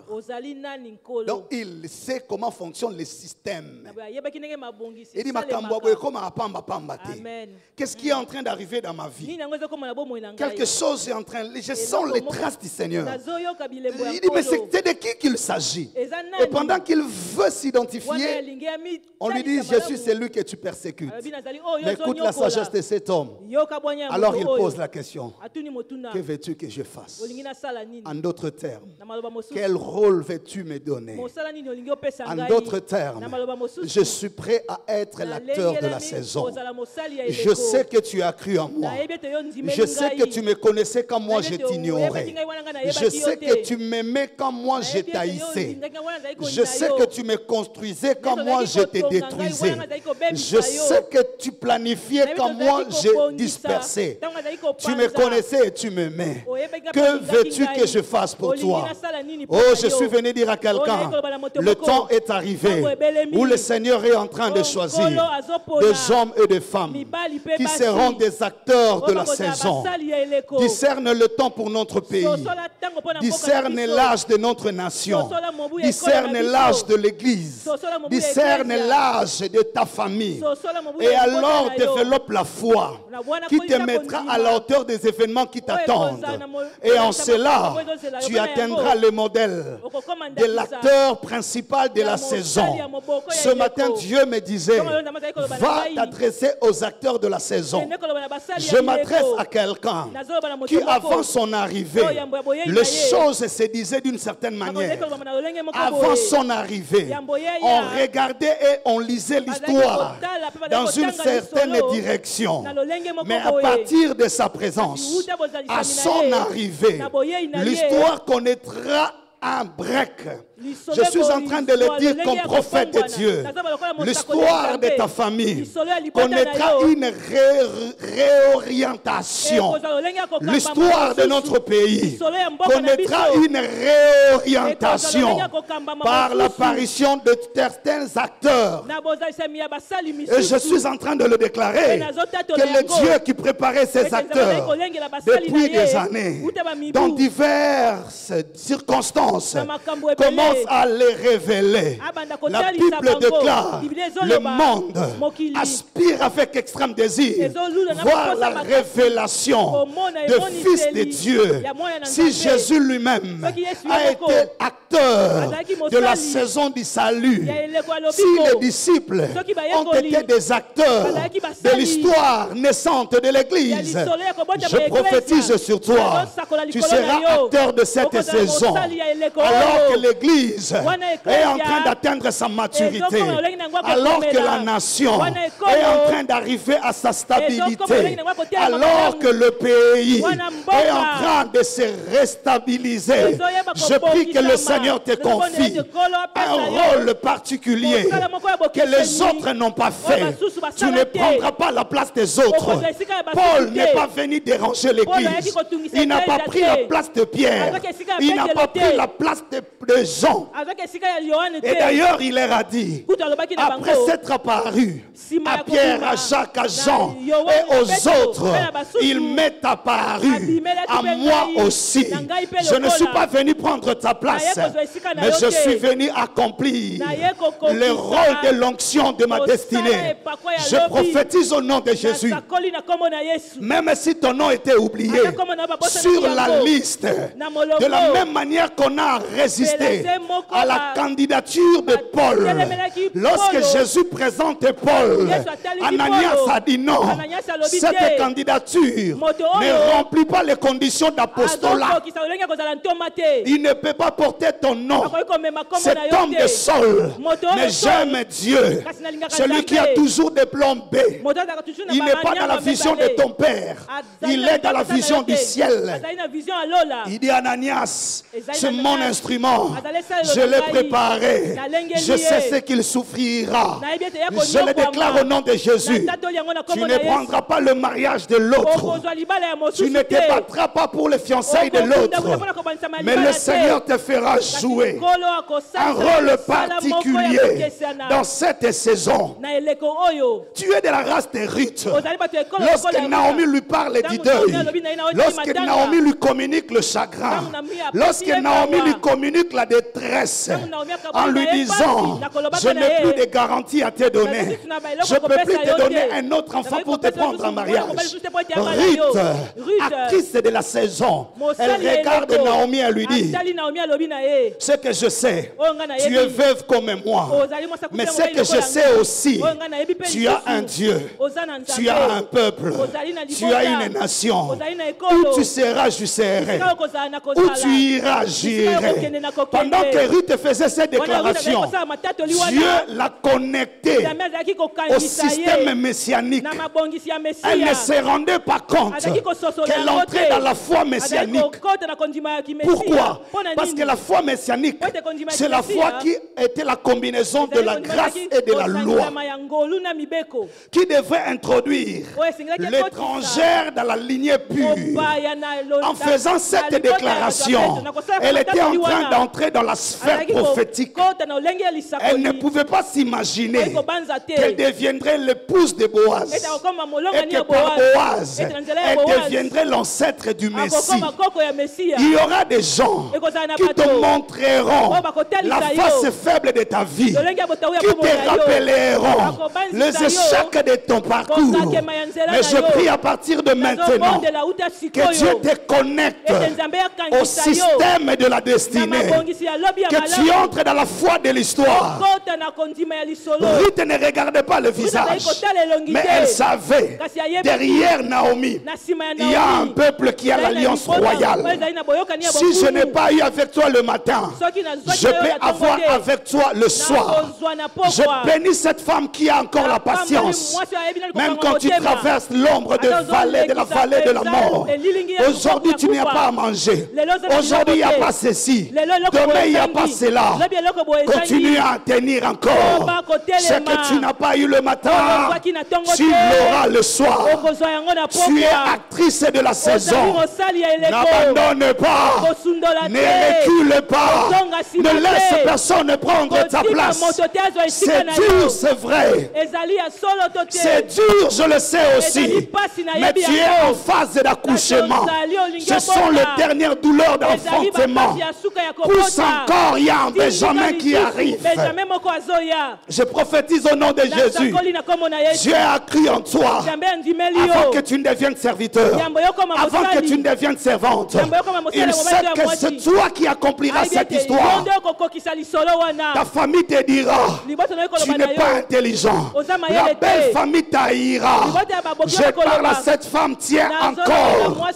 Donc il sait comment fonctionne le système. Il dit, qu'est-ce qui est en train d'arriver dans ma vie? Quelque chose est en train, je sens les traces du Seigneur. Il dit, mais c'est de qui qu'il s'agit? Et pendant qu'il veut s'identifier, on lui dit, je suis celui que tu persécutes. Mais écoute la sagesse de cet homme. Alors il pose la question, que veux-tu que je fasse? En d'autres termes, quel rôle veux-tu me donner? En d'autres termes, je suis prêt à être l'acteur de la saison. Je sais que tu as cru en moi. Je sais que tu me connaissais quand moi je t'ignorais. Je sais que tu m'aimais quand moi je t'haïssais. Je sais que tu me construisais quand moi je te détruisais. Je sais que tu planifiais quand moi je dispersais. Tu me connaissais et tu m'aimais. Que veux-tu que je fasse pour toi? Oh, je suis venu dire à quelqu'un, le temps est arrivé où le Seigneur est en train de choisir des hommes et des femmes qui seront des acteurs de la saison. Discerne le temps pour notre pays. Discerne l'âge de notre nation. Discerne l'âge de l'Église. Discerne l'âge de ta famille. Et alors développe la foi qui te mettra à la hauteur des événements qui t'attendent. Et en cela, tu atteindras le modèle de l'acteur principal de la saison. Ce matin, Dieu me disait, va t'adresser aux acteurs de la saison. Je m'adresse à quelqu'un qui, avant son arrivée, les choses se disaient d'une certaine manière. Avant son arrivée, on regardait et on lisait l'histoire dans une certaine direction. Mais à partir de sa présence, à son arrivée, l'histoire connaîtra un break. Je suis en train de le dire comme prophète de Dieu. L'histoire de ta famille connaîtra une réorientation. L'histoire de notre pays connaîtra une réorientation par l'apparition de certains acteurs. Et je suis en train de le déclarer que le Dieu qui préparait ces acteurs depuis des années, dans diverses circonstances, commence à les révéler. La Bible déclare, le monde aspire avec extrême désir voir la révélation de Fils de Dieu. Si Jésus lui-même a été acteur de la saison du salut, si les disciples ont été des acteurs de l'histoire naissante de l'Église, je prophétise sur toi, tu seras acteur de cette saison. Alors que l'Église est en train d'atteindre sa maturité, alors que la nation est en train d'arriver à sa stabilité, alors que le pays est en train de se restabiliser, je prie que le Seigneur te confie un rôle particulier que les autres n'ont pas fait. Tu ne prendras pas la place des autres. Paul n'est pas venu déranger l'Église. Il n'a pas pris la place de Pierre. Il n'a pas pris la place de Jean. Et d'ailleurs, il leur a dit, après s'être apparu à Pierre, à Jacques, à Jean et aux autres, il m'est apparu à moi aussi. Je ne suis pas venu prendre ta place, mais je suis venu accomplir le rôle de l'onction de ma destinée. Je prophétise au nom de Jésus. Même si ton nom était oublié sur la liste, de la même manière qu'on a résisté à la candidature de Paul. Lorsque Jésus présente Paul, Ananias a dit non. Cette candidature ne remplit pas les conditions d'apostolat. Il ne peut pas porter ton nom. Cet homme de Saul. Mais j'aime Dieu. Celui qui a toujours des plans B. Il n'est pas dans la vision de ton père. Il est dans la vision du ciel. Il dit Ananias, c'est mon instrument. Je l'ai préparé. Je sais ce qu'il souffrira. Je le déclare au nom de Jésus. Tu ne prendras pas le mariage de l'autre. Tu ne te battras pas pour les fiançailles de l'autre. Mais le Seigneur te fera jouer un rôle particulier dans cette saison. Tu es de la race de Ruth. Lorsque Naomi lui parle du deuil, lorsque Naomi lui communique le chagrin, lorsque Naomi lui communique la détresse, en lui disant, je n'ai plus de garantie à te donner, je ne peux plus te donner un autre enfant pour te prendre en mariage. Ruth, actrice de la saison, elle regarde Naomi et lui dit, ce que je sais, tu es veuve comme moi, mais ce que je sais aussi, tu as un Dieu, tu as un peuple, tu as une nation. Où tu seras, je serai. Où tu iras, j'irai. Pendant que Ruth faisait cette déclaration, Dieu l'a connectée au système messianique. Elle ne se rendait pas compte qu'elle entrait dans la foi messianique. Pourquoi? Parce que la foi messianique, c'est la foi qui était la combinaison de la grâce et de la loi, qui devait introduire l'étrangère dans la lignée pure. En faisant cette déclaration, elle était en train d'entrer dans la la sphère prophétique. Elle ne pouvait pas s'imaginer qu'elle deviendrait l'épouse de Boaz. Et que par Boaz, elle deviendrait l'ancêtre du Messie. Il y aura des gens qui te montreront la face faible de ta vie, qui te rappelleront les échecs de ton parcours. Mais je prie à partir de maintenant que Dieu te connecte au système de la destinée, que tu entres dans la foi de l'histoire. Ruth ne regardait pas le visage, mais elle savait, derrière Naomi, il y a un peuple qui a l'alliance royale. Si je n'ai pas eu avec toi le matin, je peux avoir avec toi le soir. Je bénis cette femme qui a encore la patience, même quand tu traverses l'ombre de la vallée de la mort. Aujourd'hui tu n'as pas à manger, aujourd'hui il n'y a pas ceci, demain il n'y a pas cela. Continue à tenir encore. Ce que tu n'as pas eu le matin, tu l'auras le soir. Tu es actrice de la saison. N'abandonne pas, ne recule pas, ne laisse personne prendre ta place. C'est dur, c'est vrai. C'est dur, je le sais aussi. Mais tu es en phase d'accouchement. Ce sont les dernières douleurs d'enfantement. Pousse encore, il y a un Benjamin qui arrive. Je prophétise au nom de Jésus. Dieu a cru en toi avant que tu ne deviennes serviteur, avant que tu ne deviennes servante. Il sait que c'est toi qui accompliras cette histoire. Ta famille te dira, tu n'es pas intelligent. La belle famille t'haïra. Je parle à cette femme, tiens encore.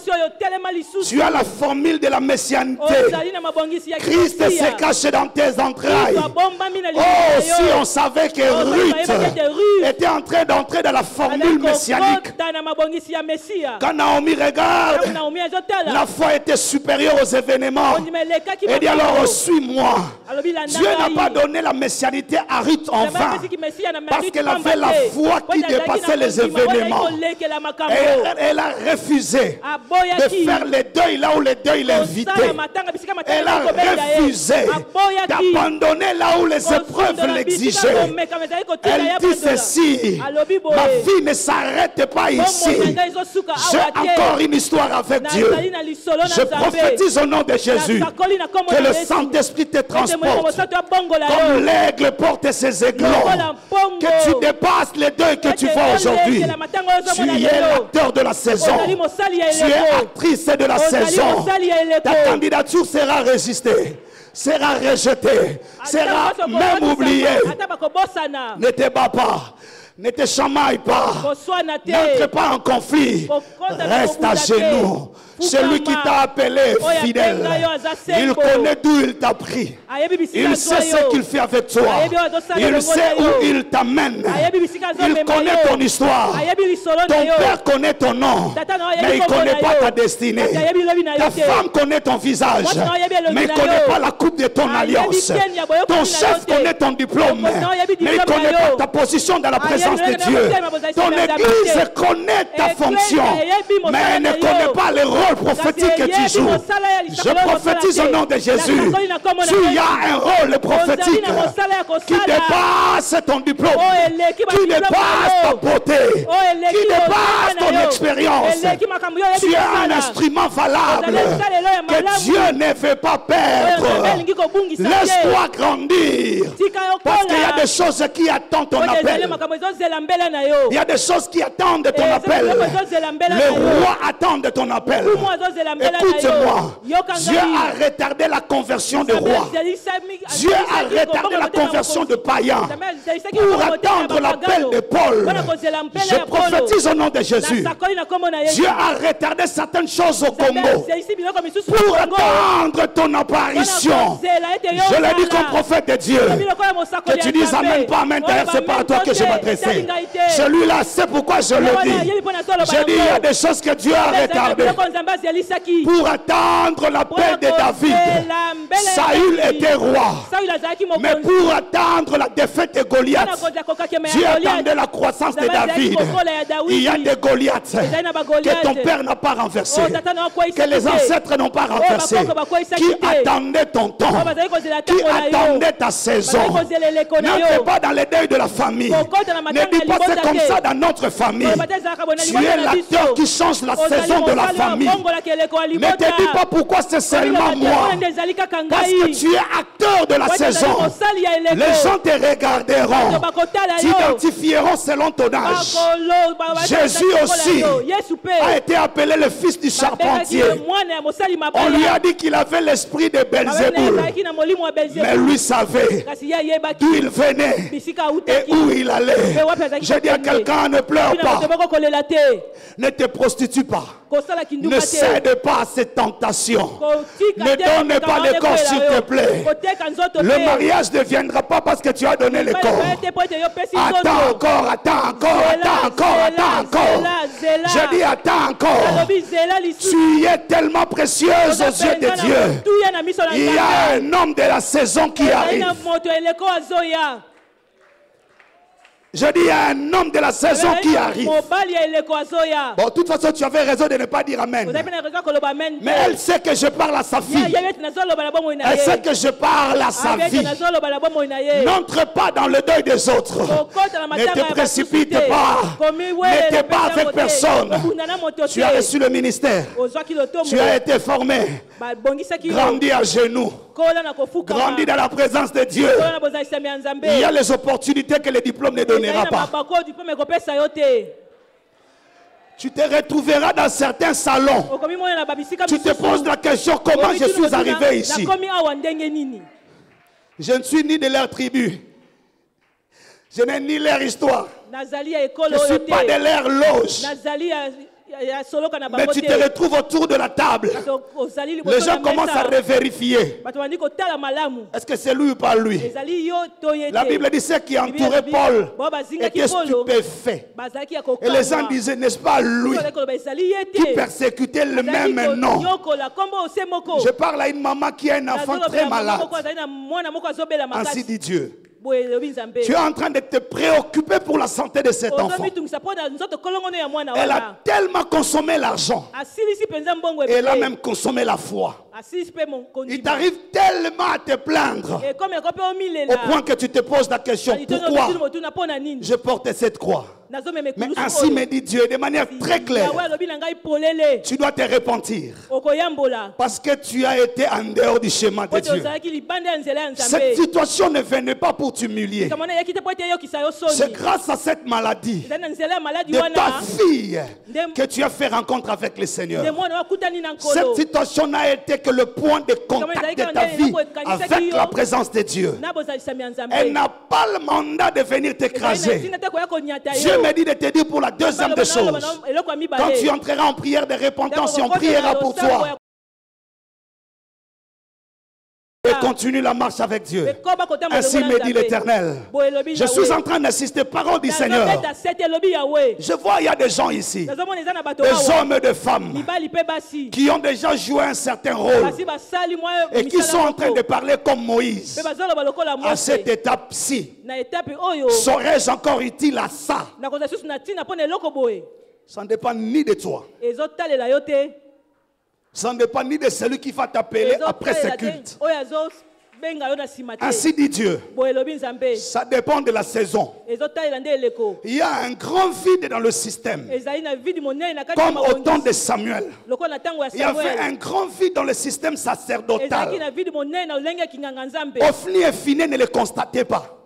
Tu as la formule de la messianité. Christ se cache dans tes entrailles. Oh, si on savait que Ruth était en train d'entrer dans la formule messianique. Quand Naomi regarde, la foi était supérieure aux événements. Elle dit alors, suis-moi. Dieu n'a pas donné la messianité à Ruth en vain, parce qu'elle avait la foi qui dépassait les événements. Et elle a refusé de faire le deuil là où le deuil l'invitait. Elle a refusé d'abandonner là où les épreuves l'exigeaient. Elle dit ceci, ma vie ne s'arrête pas ici. J'ai encore une histoire avec Dieu. Je prophétise au nom de Jésus que le Saint-Esprit te transporte comme l'aigle porte ses aiglons, que tu dépasses les deuils que tu vois aujourd'hui. Tu es l'acteur de la saison, tu es actrice de la saison. Ta candidature sera résistée, sera rejetée, sera même oubliée. Ne te bats pas, ne te chamaille pas, n'entre pas en conflit, reste à genoux. Celui qui t'a appelé fidèle, il connaît d'où il t'a pris, il sait ce qu'il fait avec toi, il sait où il t'amène, il connaît ton histoire. Ton père connaît ton nom, mais il ne connaît pas ta destinée. Ta femme connaît ton visage, mais il ne connaît pas la coupe de ton alliance. Ton chef connaît ton diplôme, mais il ne connaît pas ta position dans la présence de Dieu. Ton église connaît ta fonction, mais elle ne connaît pas les rôles prophétique que tu joues. Je prophétise au nom de Jésus. Tu as un rôle prophétique qui dépasse ton diplôme, qui dépasse ta beauté, qui dépasse ton expérience. Tu es un instrument valable que Dieu ne veut pas perdre. Laisse-toi grandir, parce qu'il y a des choses qui attendent ton appel. Il y a des choses qui attendent ton appel. Le roi attend de ton appel. Écoute-moi, Dieu a retardé la conversion de rois. Dieu a retardé la conversion de païens pour attendre l'appel de Paul. Je prophétise au nom de Jésus. Dieu a retardé certaines choses au Congo pour attendre ton apparition. Je l'ai dit comme prophète de Dieu. Que tu dises amen, pas amen, d'ailleurs c'est pas à toi que je m'adressais. Celui-là, c'est pourquoi je le dis. Je dis il y a des choses que Dieu a retardées pour attendre l'appel de David. Saül était roi, mais pour attendre la défaite de Goliath, Dieu attendait la croissance de David. Il y a des Goliaths que ton père n'a pas renversés, que les ancêtres n'ont pas pas renversé, qui attendait ton temps, qui attendait ta saison. Ne fais pas dans les deuils de la famille. Ne dis pas c'est comme ça dans notre famille. Tu es l'acteur qui change la saison de la famille. Ne te dis pas pourquoi c'est seulement moi. Parce que tu es acteur de la saison. Les gens te regarderont, t'identifieront selon ton âge. Jésus aussi a été appelé le fils du charpentier. On lui a dit qu'il avait l'esprit de Belzéboul. Mais lui savait d'où il venait et où il allait. Je dis à quelqu'un, ne pleure pas. Ne te prostitue pas. Ne cède pas à cette tentation. Ne donne pas le corps, s'il te plaît. Le mariage ne viendra pas parce que tu as donné le corps. Attends encore, attends encore, attends encore, attends encore. Je dis attends encore. Tu es tellement précieuse aux yeux de Dieu. Il y a un homme de la saison qui arrive. Je dis, il y a un homme de la saison qui arrive. Bon, de toute façon, tu avais raison de ne pas dire amen. Mais elle sait que je parle à sa fille. Elle sait que je parle à sa vie. N'entre pas dans le deuil des autres. Ne te précipite pas. N'étais pas avec personne. Tu as reçu le ministère. Tu as été formé. Grandi à genoux. Grandi dans la présence de Dieu. Il y a les opportunités que les diplômes ne donnera pas. Tu te retrouveras dans certains salons. Tu te poses la question, comment je suis arrivé ici? Je ne suis ni de leur tribu. Je n'ai ni leur histoire. Je ne suis pas de leur loge. Mais tu te retrouves autour de la table. Les gens commencent à revérifier. Est-ce que c'est lui ou pas lui? La Bible dit ceux qui entouraient Paul étaient stupéfaits. Et les gens disaient, n'est-ce pas lui qui persécutait le même nom? Je parle à une maman qui a un enfant très malade. Ainsi dit Dieu. Tu es en train de te préoccuper pour la santé de cet enfant. Elle a tellement consommé l'argent. Elle a même consommé la foi. Il t'arrive tellement à te plaindre au point que tu te poses la question, pourquoi je porte cette croix? Mais ainsi me dit Dieu de manière très claire, tu dois te repentir parce que tu as été en dehors du schéma de Dieu. Cette situation ne venait pas pour t'humilier. C'est grâce à cette maladie de ta fille que tu as fait rencontre avec le Seigneur. Cette situation n'a été que le point de contact de ta vie avec la présence de Dieu. Elle n'a pas le mandat de venir t'écraser. Dieu me dit de te dire pour la deuxième des choses, quand tu entreras en prière de repentance, on priera pour toi. Et continue la marche avec Dieu. Ainsi me dit l'Éternel. Je suis en train d'assister parole du Seigneur. Je vois il y a des gens ici, des hommes et des femmes qui ont déjà joué un certain rôle et qui sont en train de parler comme Moïse. À cette étape-ci, serais-je encore utile à ça? Ça ne dépend ni de toi. Ça ne dépend ni de celui qui va t'appeler après ce culte. Ainsi dit Dieu. Ça dépend de la saison. Il y a un grand vide dans le système. Comme au temps de Samuel. Il y avait un grand vide dans le système sacerdotal. Ophni et Phiné ne le constataient pas.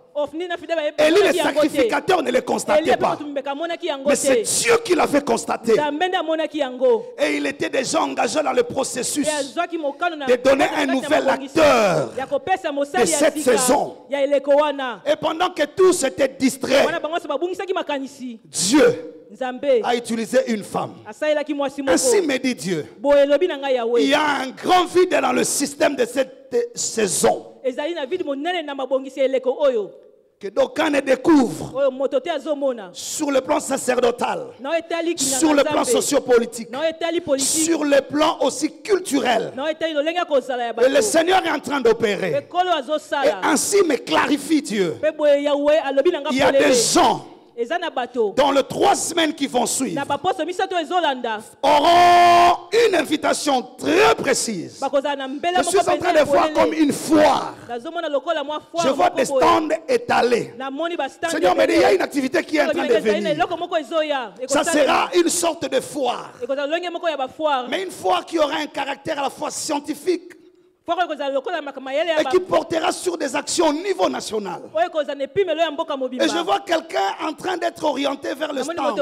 Élie le sacrificateur ne le constatait pas. Mais c'est Dieu qui l'a fait constater. Et il était déjà engagé dans le processus de donner un nouvel acteur de cette saison. Et pendant que tous étaient distraits, Dieu a utilisé une femme. Ainsi me dit Dieu. Il y a un grand vide dans le système de cette saison que d'aucuns ne découvrent sur le plan sacerdotal, sur le plan sociopolitique, sur le plan aussi culturel. Et le Seigneur est en train d'opérer. Et ainsi me clarifie Dieu. Il y a des gens dans les 3 semaines qui vont suivre, auront une invitation très précise. Je suis en train de voir comme une foire. Je vois des stands étalés. Seigneur me dit, il y a une activité qui est en train de venir. Ça sera une sorte de foire. Mais une foire qui aura un caractère à la fois scientifique et qui portera sur des actions au niveau national. Et je vois quelqu'un en train d'être orienté vers le stand.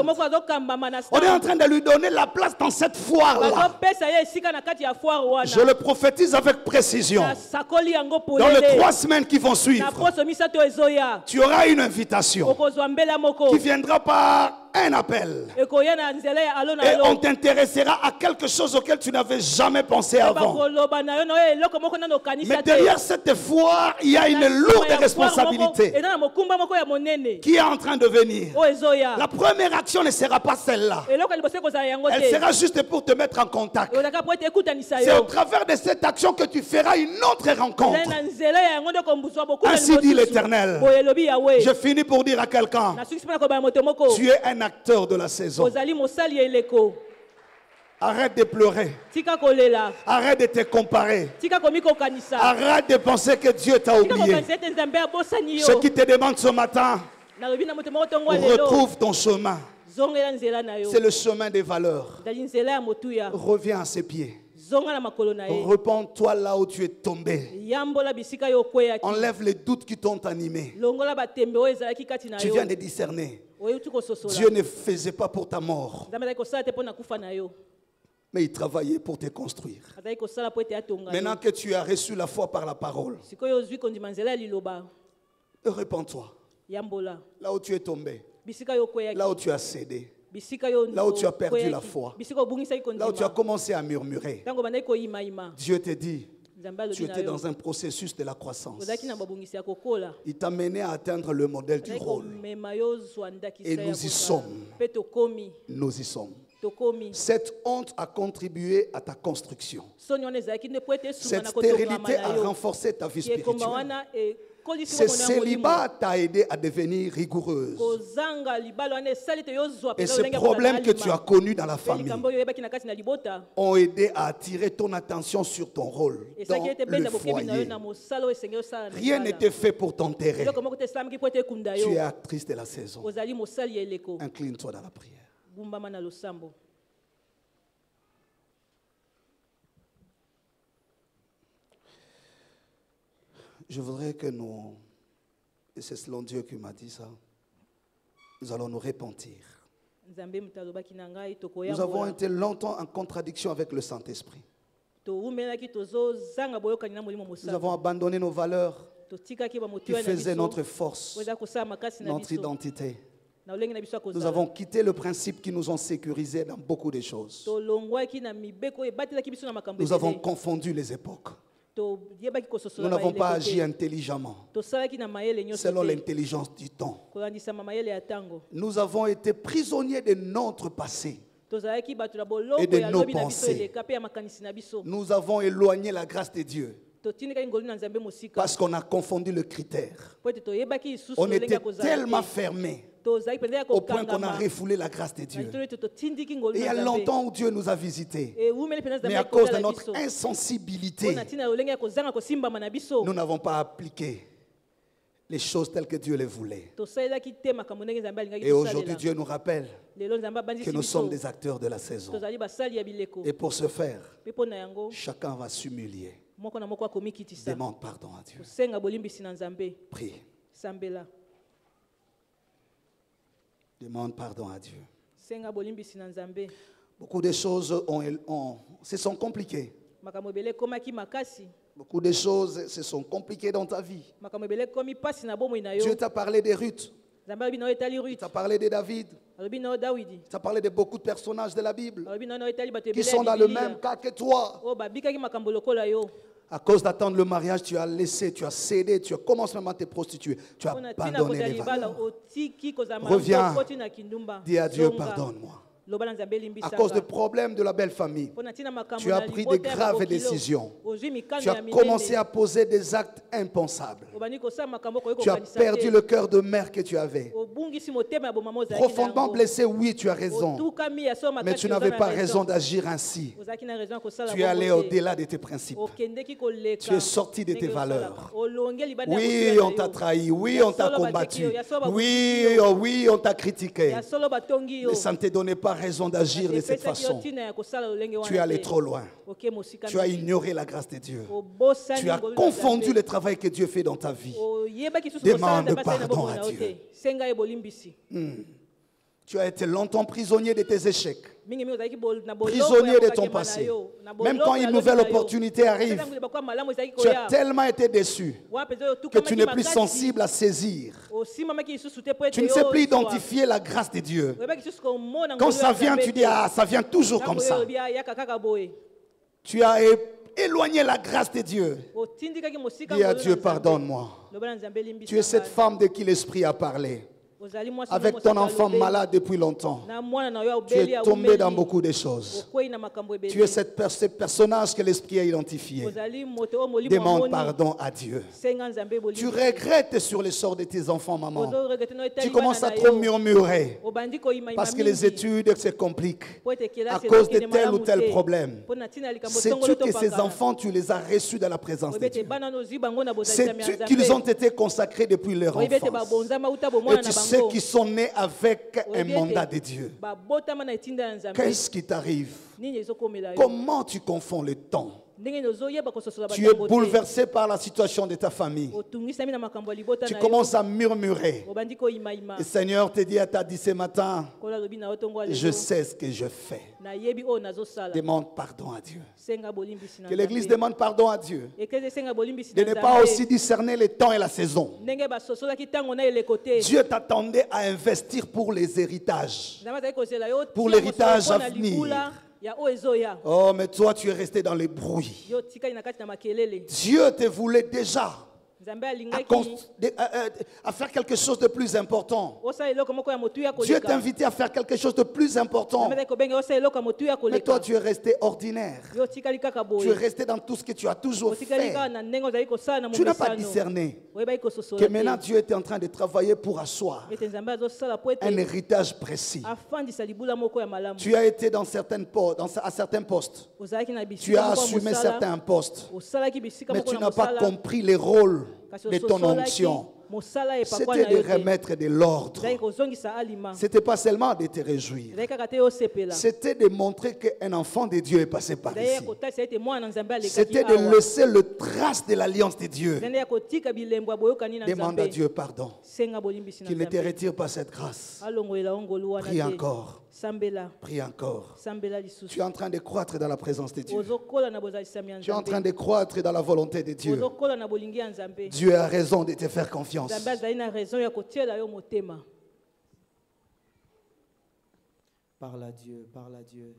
On est en train de lui donner la place dans cette foire-là. Je le prophétise avec précision. Dans les 3 semaines qui vont suivre, tu auras une invitation qui viendra par un appel. Et on t'intéressera à quelque chose auquel tu n'avais jamais pensé avant. Mais derrière cette foire, il y a une lourde responsabilité qui est en train de venir. La première action ne sera pas celle-là. Elle sera juste pour te mettre en contact. C'est au travers de cette action que tu feras une autre rencontre. Ainsi dit l'Éternel. Je finis pour dire à quelqu'un, tu es un acteur de la saison. Arrête de pleurer. Arrête de te comparer. Arrête de penser que Dieu t'a oublié. Ce qui te demande ce matin, retrouve ton chemin. C'est le chemin des valeurs. Reviens à ses pieds. Repends-toi là où tu es tombé. Enlève les doutes qui t'ont animé. Tu viens de discerner. Dieu ne faisait pas pour ta mort, mais il travaillait pour te construire. Maintenant que tu as reçu la foi par la parole, repends-toi. Là où tu es tombé, là où tu as cédé, là où tu as perdu la foi, là où tu as commencé à murmurer, Dieu te dit, tu étais dans un processus de la croissance. Il t'a mené à atteindre le modèle du rôle. Et nous y sommes. Nous y sommes. Cette honte a contribué à ta construction. Cette stérilité a renforcé ta vie spirituelle. Ce célibat t'a aidé à devenir rigoureuse. Et ces problèmes que tu as connus dans la famille ont aidé à attirer ton attention sur ton rôle dans le foyer. Rien n'était fait pour t'enterrer. Tu es actrice de la saison. Incline-toi dans la prière. Je voudrais que nous, et c'est selon Dieu qui m'a dit ça, nous allons nous repentir. Nous avons été longtemps en contradiction avec le Saint-Esprit. Nous avons abandonné nos valeurs qui faisaient notre force, notre identité. Nous avons quitté le principe qui nous ont sécurisés dans beaucoup de choses. Nous avons confondu les époques. Nous n'avons pas agi intelligemment selon l'intelligence du temps. Nous avons été prisonniers de notre passé et de nos pensées. Nous avons éloigné la grâce de Dieu parce qu'on a confondu le critère. On était tellement fermés au point qu'on a refoulé la grâce de Dieu. Et il y a longtemps où Dieu nous a visités, mais à cause de notre insensibilité, nous n'avons pas appliqué les choses telles que Dieu les voulait. Et aujourd'hui, Dieu nous rappelle que nous sommes des acteurs de la saison. Et pour ce faire, chacun va s'humilier. Demande pardon à Dieu. Prie. Demande pardon à Dieu. Beaucoup de choses se sont compliquées. Beaucoup de choses se sont compliquées dans ta vie. Dieu t'a parlé de Ruth. Il t'a parlé de David. Il t'a parlé de beaucoup de personnages de la Bible qui sont dans le même cas que toi. À cause d'attendre le mariage, tu as laissé, tu as cédé, tu commences même à te prostituer. Tu as abandonné les valeurs. Reviens, dis à Dieu, pardonne-moi. À cause des problèmes de la belle famille, tu as pris de graves décisions Tu as commencé à poser des actes impensables. Tu as perdu le cœur de mère que tu avais. Profondément blessé, oui, tu as raison. Mais tu n'avais pas raison d'agir ainsi. Tu es allé au-delà de tes principes. Tu es sorti de tes valeurs. Oui, on t'a trahi. Oui, on t'a combattu. Oui, oui, on t'a critiqué. Mais ça ne te donnait pas raison d'agir de cette façon. Tu es allé trop loin. Tu as ignoré la grâce de Dieu. Tu as confondu le travail que Dieu fait dans ta vie. Demande pardon à Dieu. Tu as été longtemps prisonnier de tes échecs, prisonnier de ton passé. Même quand une nouvelle opportunité arrive, tu as tellement été déçu que tu n'es plus sensible à saisir. Tu ne sais plus identifier la grâce de Dieu. Quand ça vient, tu dis, ah, ça vient toujours comme ça. Tu as éloigné la grâce de Dieu. Dis à Dieu, pardonne-moi. Tu es cette femme de qui l'Esprit a parlé. Avec ton enfant malade depuis longtemps, tu es tombé dans beaucoup de choses. Tu es ce personnage que l'Esprit a identifié. Demande pardon à Dieu. Tu regrettes sur le sort de tes enfants, maman. Tu commences à trop murmurer parce que les études se compliquent à cause de tel ou tel problème. Sais-tu que ces enfants, tu les as reçus dans la présence de Dieu? Sais-tu qu'ils ont été consacrés depuis leur enfance? Et tu sais qui sont nés avec un mandat de Dieu. Qu'est-ce qui t'arrive? Comment tu confonds le temps? Tu es bouleversé par la situation de ta famille. Tu commences à murmurer. Le Seigneur t'a dit ce matin, je sais ce que je fais. Demande pardon à Dieu. Que l'Église demande pardon à Dieu. De ne pas aussi discerner le temps et la saison. Dieu t'attendait à investir pour les héritages. Pour l'héritage à venir. Oh, mais toi, tu es resté dans les bruits. Dieu te voulait déjà à faire quelque chose de plus important. Dieu t'a invité à faire quelque chose de plus important. Mais toi, tu es resté ordinaire. Tu es resté dans tout ce que tu as toujours fait. Tu n'as pas discerné que maintenant Dieu était en train de travailler pour asseoir un héritage précis. Tu as été à certains postes. Tu as assumé certains postes. Mais tu n'as pas compris les rôles de ton onction. C'était de remettre de l'ordre. C'était pas seulement de te réjouir. C'était de montrer qu'un enfant de Dieu est passé par ici. C'était de laisser le trace de l'alliance de Dieu. Demande à Dieu pardon. Qu'il ne te retire pas cette grâce. Prie encore. Prie encore. Tu es en train de croître dans la présence de Dieu. Tu es en train de croître dans la volonté de Dieu. Dieu a raison de te faire confiance. Parle à Dieu, parle à Dieu.